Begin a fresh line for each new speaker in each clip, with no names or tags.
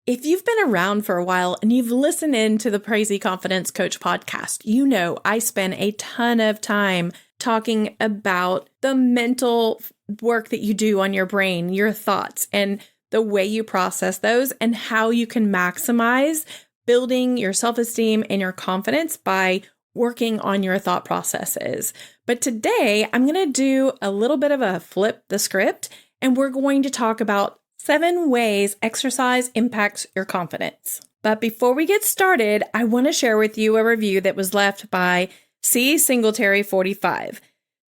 If you've been around for a while and you've listened in to the Crazy Confidence Coach podcast, you know I spend a ton of time talking about the mental work that you do on your brain, your thoughts, and the way you process those and how you can maximize building your self-esteem and your confidence by working on your thought processes. But today I'm going to do a little bit of a flip the script, and we're going to talk about 7 ways exercise impacts your confidence. But before we get started, I want to share with you a review that was left by C. Singletary 45.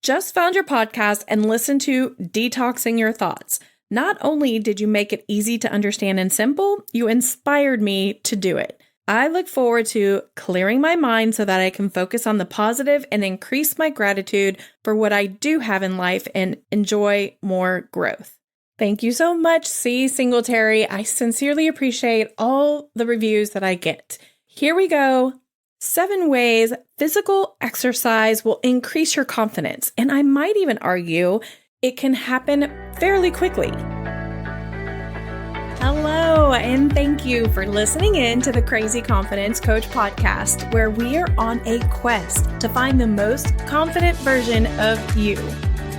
Just found your podcast and listened to Detoxing Your Thoughts. Not only did you make it easy to understand and simple, you inspired me to do it. I look forward to clearing my mind so that I can focus on the positive and increase my gratitude for what I do have in life and enjoy more growth. Thank you so much, C. Singletary. I sincerely appreciate all the reviews that I get. Here we go. 7 ways physical exercise will increase your confidence. And I might even argue it can happen fairly quickly. Hello, and thank you for listening in to the Crazy Confidence Coach podcast, where we are on a quest to find the most confident version of you.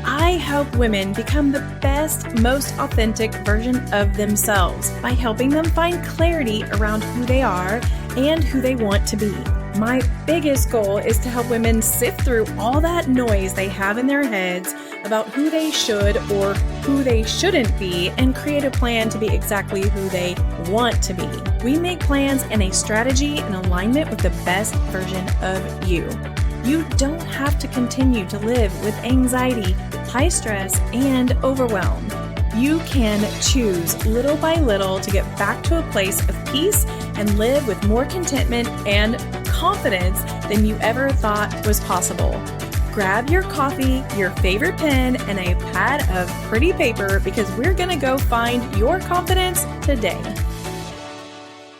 I help women become the best, most authentic version of themselves by helping them find clarity around who they are and who they want to be. My biggest goal is to help women sift through all that noise they have in their heads about who they should or who they shouldn't be and create a plan to be exactly who they want to be. We make plans and a strategy in alignment with the best version of you. You don't have to continue to live with anxiety, high stress, and overwhelm. You can choose little by little to get back to a place of peace and live with more contentment and confidence than you ever thought was possible. Grab your coffee, your favorite pen, and a pad of pretty paper because we're going to go find your confidence today.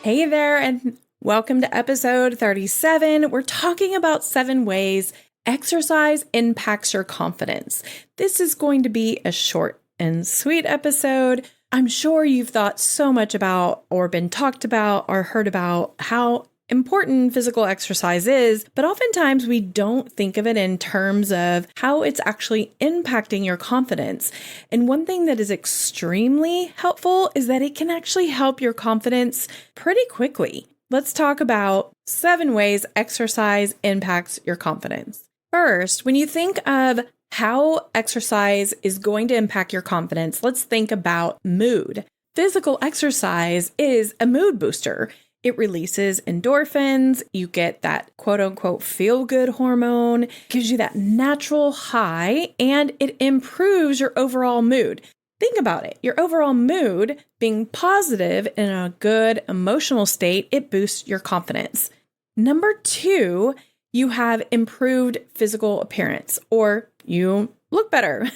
Hey there, and welcome to episode 37. We're talking about 7 ways exercise impacts your confidence. This is going to be a short and sweet episode. I'm sure you've thought so much about or been talked about or heard about how important physical exercise is, but oftentimes we don't think of it in terms of how it's actually impacting your confidence. And one thing that is extremely helpful is that it can actually help your confidence pretty quickly. Let's talk about 7 ways exercise impacts your confidence. First, when you think of how exercise is going to impact your confidence, let's think about mood. Physical exercise is a mood booster. It releases endorphins. You get that quote unquote feel good hormone, gives you that natural high, and it improves your overall mood. Think about it. Your overall mood being positive in a good emotional state, it boosts your confidence. Number 2, you have improved physical appearance, or you look better.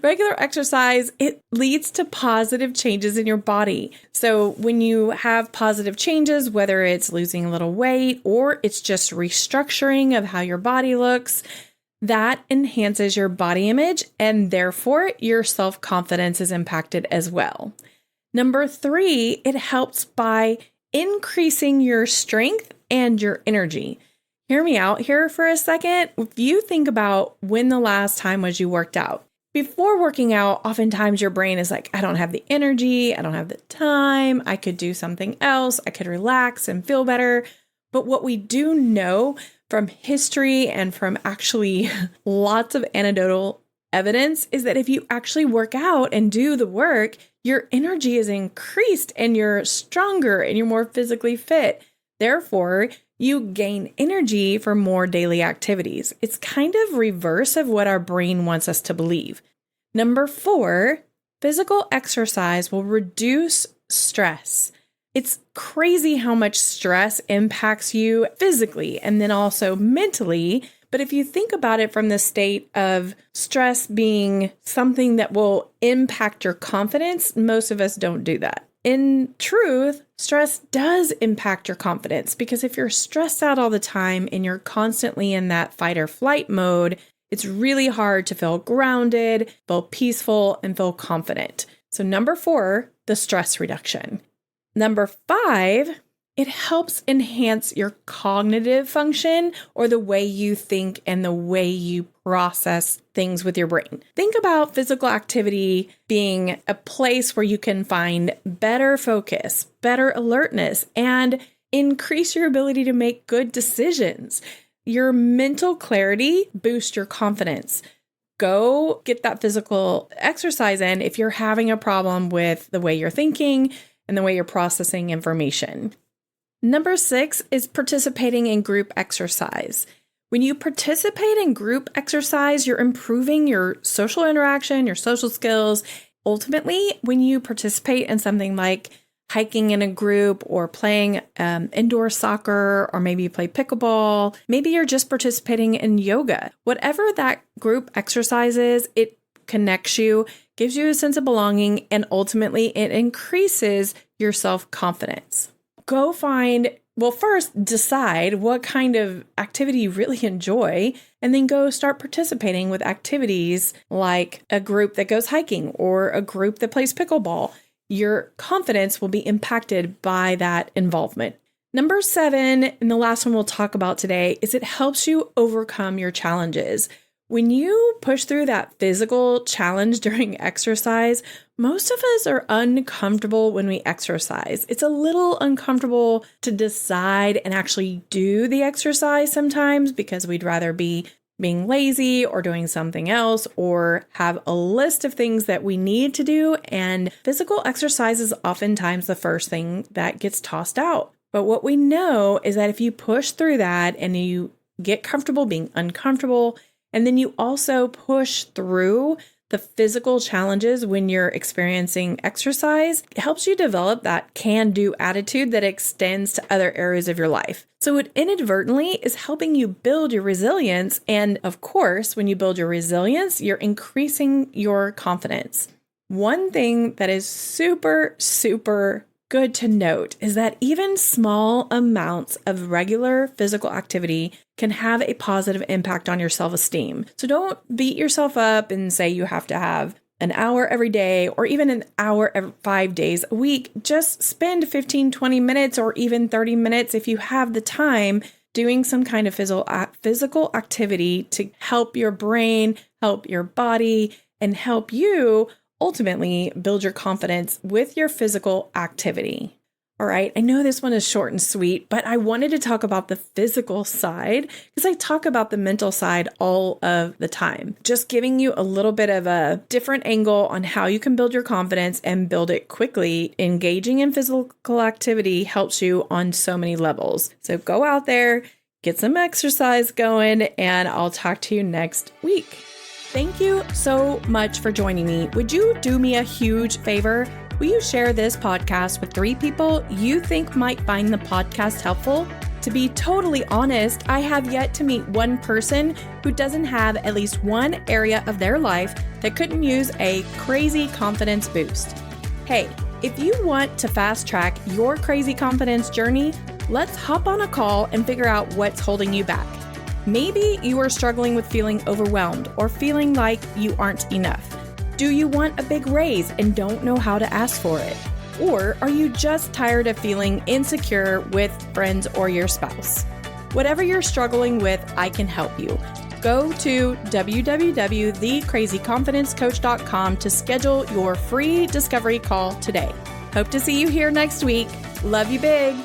Regular exercise, it leads to positive changes in your body. So when you have positive changes, whether it's losing a little weight or it's just restructuring of how your body looks, that enhances your body image and therefore your self-confidence is impacted as well. Number 3, it helps by increasing your strength and your energy. Hear me out here for a second. If you think about when the last time was you worked out, before working out, oftentimes your brain is like, I don't have the energy, I don't have the time, I could do something else, I could relax and feel better. But what we do know from history and from actually lots of anecdotal evidence is that if you actually work out and do the work, your energy is increased and you're stronger and you're more physically fit. Therefore, you gain energy for more daily activities. It's kind of reverse of what our brain wants us to believe. Number 4, physical exercise will reduce stress. It's crazy how much stress impacts you physically and then also mentally. But if you think about it from the state of stress being something that will impact your confidence, most of us don't do that. In truth, stress does impact your confidence because if you're stressed out all the time and you're constantly in that fight or flight mode, it's really hard to feel grounded, feel peaceful, and feel confident. So number 4, the stress reduction. Number 5, it helps enhance your cognitive function or the way you think and the way you process things with your brain. Think about physical activity being a place where you can find better focus, better alertness, and increase your ability to make good decisions. Your mental clarity boosts your confidence. Go get that physical exercise in if you're having a problem with the way you're thinking and the way you're processing information. Number 6 is participating in group exercise. When you participate in group exercise, you're improving your social interaction, your social skills. Ultimately, when you participate in something like hiking in a group or playing indoor soccer, or maybe you play pickleball, maybe you're just participating in yoga. Whatever that group exercise is, it connects you, gives you a sense of belonging, and ultimately it increases your self-confidence. First decide what kind of activity you really enjoy, and then go start participating with activities like a group that goes hiking or a group that plays pickleball. Your confidence will be impacted by that involvement. Number 7, and the last one we'll talk about today, is it helps you overcome your challenges. When you push through that physical challenge during exercise, most of us are uncomfortable when we exercise. It's a little uncomfortable to decide and actually do the exercise sometimes because we'd rather be being lazy or doing something else or have a list of things that we need to do. And physical exercise is oftentimes the first thing that gets tossed out. But what we know is that if you push through that and you get comfortable being uncomfortable, and then you also push through the physical challenges when you're experiencing exercise, it helps you develop that can-do attitude that extends to other areas of your life. So it inadvertently is helping you build your resilience. And of course, when you build your resilience, you're increasing your confidence. One thing that is super, super good to note is that even small amounts of regular physical activity can have a positive impact on your self-esteem. So don't beat yourself up and say you have to have an hour every day or even an hour every 5 days a week. Just spend 15, 20 minutes or even 30 minutes if you have the time doing some kind of physical activity to help your brain, help your body, and help you ultimately build your confidence with your physical activity. All right, I know this one is short and sweet, but I wanted to talk about the physical side because I talk about the mental side all of the time. Just giving you a little bit of a different angle on how you can build your confidence and build it quickly. Engaging in physical activity helps you on so many levels. So go out there, get some exercise going, and I'll talk to you next week. Thank you so much for joining me. Would you do me a huge favor? Will you share this podcast with 3 people you think might find the podcast helpful? To be totally honest, I have yet to meet one person who doesn't have at least one area of their life that couldn't use a crazy confidence boost. Hey, if you want to fast track your crazy confidence journey, let's hop on a call and figure out what's holding you back. Maybe you are struggling with feeling overwhelmed or feeling like you aren't enough. Do you want a big raise and don't know how to ask for it? Or are you just tired of feeling insecure with friends or your spouse? Whatever you're struggling with, I can help you. Go to www.thecrazyconfidencecoach.com to schedule your free discovery call today. Hope to see you here next week. Love you big.